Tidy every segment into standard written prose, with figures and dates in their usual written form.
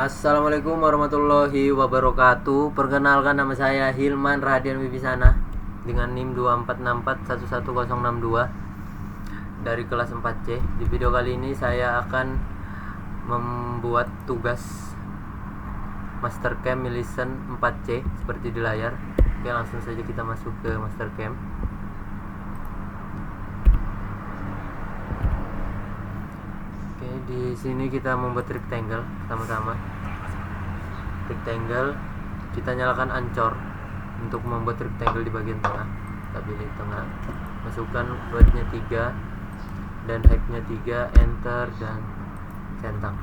Assalamualaikum warahmatullahi wabarakatuh. Perkenalkan, nama saya Hilman Radian Wibisana dengan NIM 2464111062 dari kelas 4C. Di video kali ini saya akan membuat tugas Mastercam Millicent 4C seperti di layar. Oke, langsung saja kita masuk ke Mastercam. Di sini kita membuat rectangle sama-sama. Rectangle, kita nyalakan ancor untuk membuat rectangle di bagian tengah. Kita pilih tengah, masukkan width-nya 3 dan height-nya 3, enter dan centang.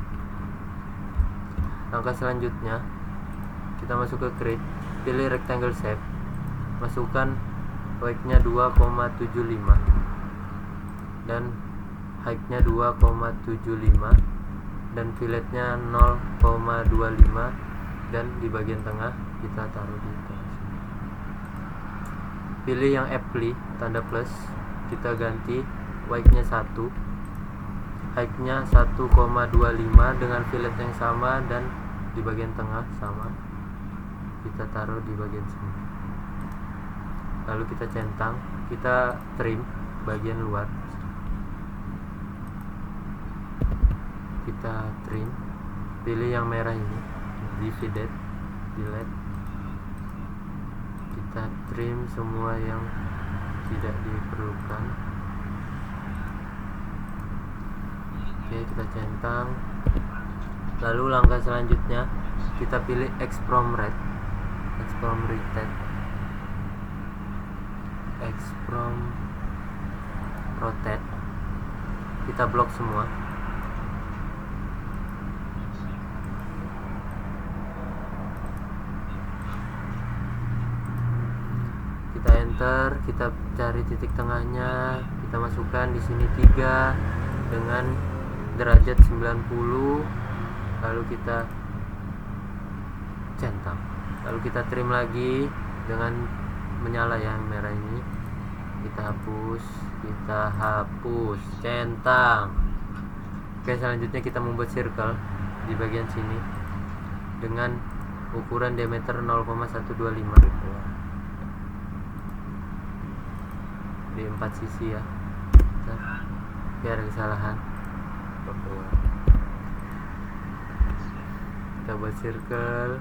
Langkah selanjutnya, kita masuk ke create, pilih rectangle shape, masukkan width-nya 2,75 dan height-nya 2,75 dan filletnya 0,25 dan di bagian tengah kita taruh di tengah. Pilih yang apply tanda plus, kita ganti width-nya 1, height-nya 1,25 dengan fillet yang sama dan di bagian tengah sama, kita taruh di bagian sini. Lalu kita centang, kita trim bagian luar, kita trim, pilih yang merah ini, divide, delete, kita trim semua yang tidak diperlukan. Oke, kita centang. Lalu langkah selanjutnya kita pilih X from right, X from rotate, X from rotate, kita blok semua. Kita enter, kita cari titik tengahnya, kita masukkan di sini 3 dengan derajat 90, lalu kita centang. Lalu kita trim lagi dengan menyala yang merah ini, kita hapus, centang. Oke, selanjutnya kita membuat circle di bagian sini dengan ukuran diameter 0,125 di 4 sisi ya, biar ada kesalahan. Kita buat circle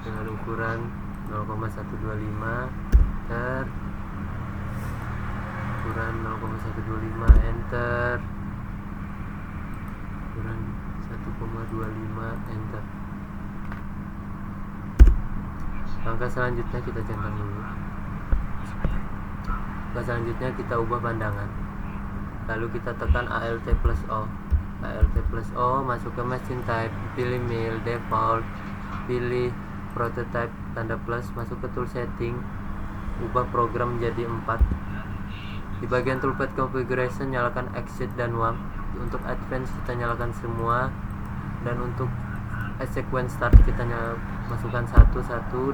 dengan ukuran 0,125, enter, ukuran 0,125, enter, ukuran 1,25, enter. Langkah selanjutnya kita centang dulu. Langkah selanjutnya kita ubah pandangan, lalu kita tekan Alt plus O. Alt plus O, masuk ke machine type, pilih mill, default, pilih prototype tanda plus, masuk ke tool setting, ubah program menjadi 4. Di bagian toolpad configuration nyalakan exit dan WAM. Untuk advance kita nyalakan semua, dan untuk sequence start kita masukkan 1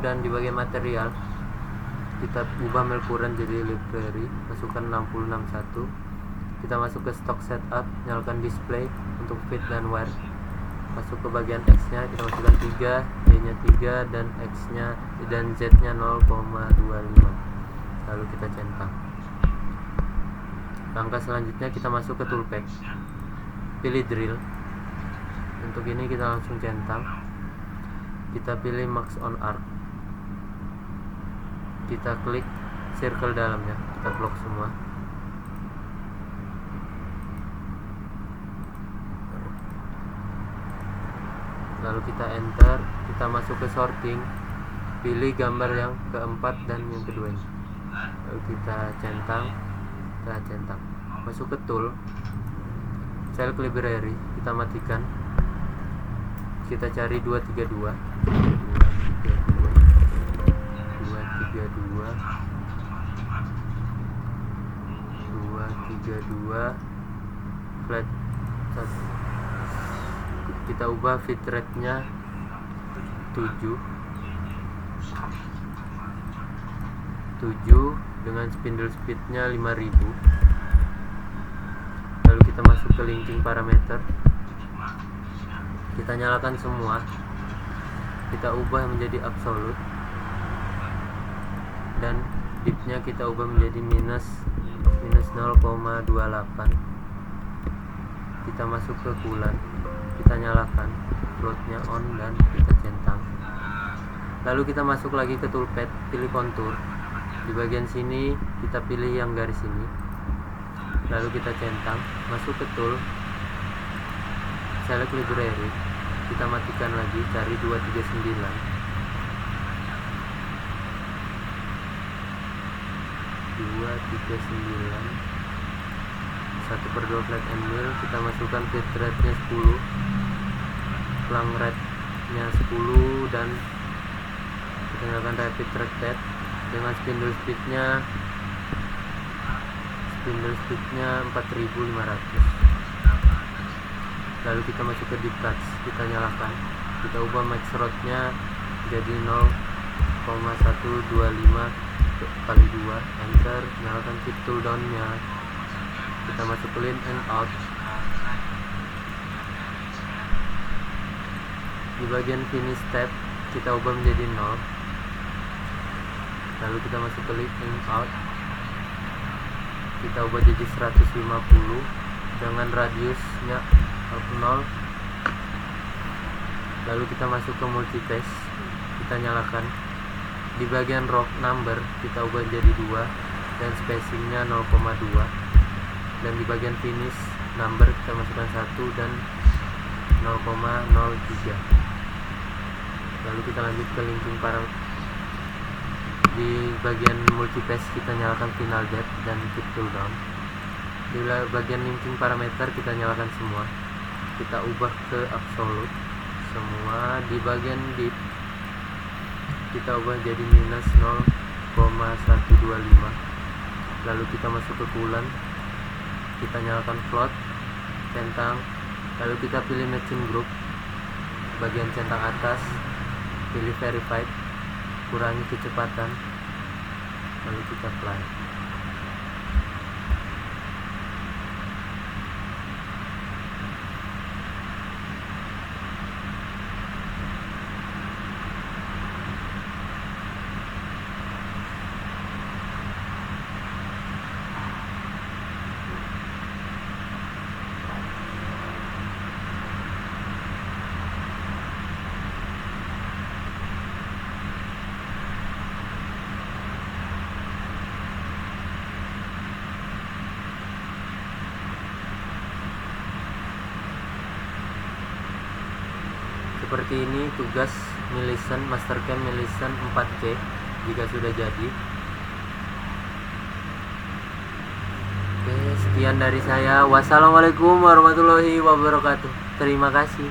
dan di bagian material kita ubah melkuran jadi library, masukkan 6061. Kita masuk ke stock setup, nyalakan display untuk fit dan wear, masuk ke bagian X nya kita masukkan 3, Y nya 3 dan X nya dan Z nya 0,25, lalu kita centang. Langkah selanjutnya kita masuk ke toolpack, pilih drill. Untuk ini kita langsung centang, kita pilih max on arc, kita klik circle dalamnya, kita blok semua. Lalu kita enter, kita masuk ke sorting, pilih gambar yang keempat dan yang kedua ini, lalu kita centang, masuk ke tool, select library, kita matikan, kita cari 232 flat 1. Kita ubah bitrate nya 7 dengan spindle speed-nya 5000. Lalu kita masuk ke linking parameter, Kita nyalakan semua, kita ubah menjadi absolut, dan dipnya kita ubah menjadi minus 0,28. Kita masuk ke bulan, kita nyalakan floatnya on dan kita centang. Lalu kita masuk lagi ke toolpad, pilih kontur. Di bagian sini kita pilih yang garis ini, lalu kita centang, masuk ke tool, select library, kita matikan lagi, cari 239. 1/2 flat and mill, kita masukkan bit rate-nya 10, flank rate-nya 10, dan kita nyalakan rapid track depth dengan spindle speed-nya 4500. Lalu kita masuk ke deep cuts, kita nyalakan, kita ubah max rod-nya jadi 0,125 kali 2, enter, nyalakan keep tool down-nya, kita masuk ke in and out. Di bagian finish tab kita ubah menjadi 0, lalu kita masuk ke in and out, kita ubah jadi 150 dengan radiusnya 0. Lalu kita masuk ke multipass, kita nyalakan. Di bagian rock number kita ubah jadi 2 dan spacingnya 0,2, dan di bagian finish number kita masukkan 1 dan 0,03. Lalu kita lanjut ke linking parameter. Di bagian multipass kita nyalakan final depth dan keep tool down. Di bagian linking parameter kita nyalakan semua, kita ubah ke absolute semua. Di bagian dip kita ubah jadi minus 0,125. Lalu kita masuk ke bulan, kita nyalakan float, centang, lalu kita pilih matching group, bagian centang atas pilih verified, kurangi kecepatan, lalu kita play. Seperti ini tugas Millicent Mastercam Millicent 4K jika sudah jadi. Oke, sekian dari saya. Wassalamualaikum warahmatullahi wabarakatuh. Terima kasih.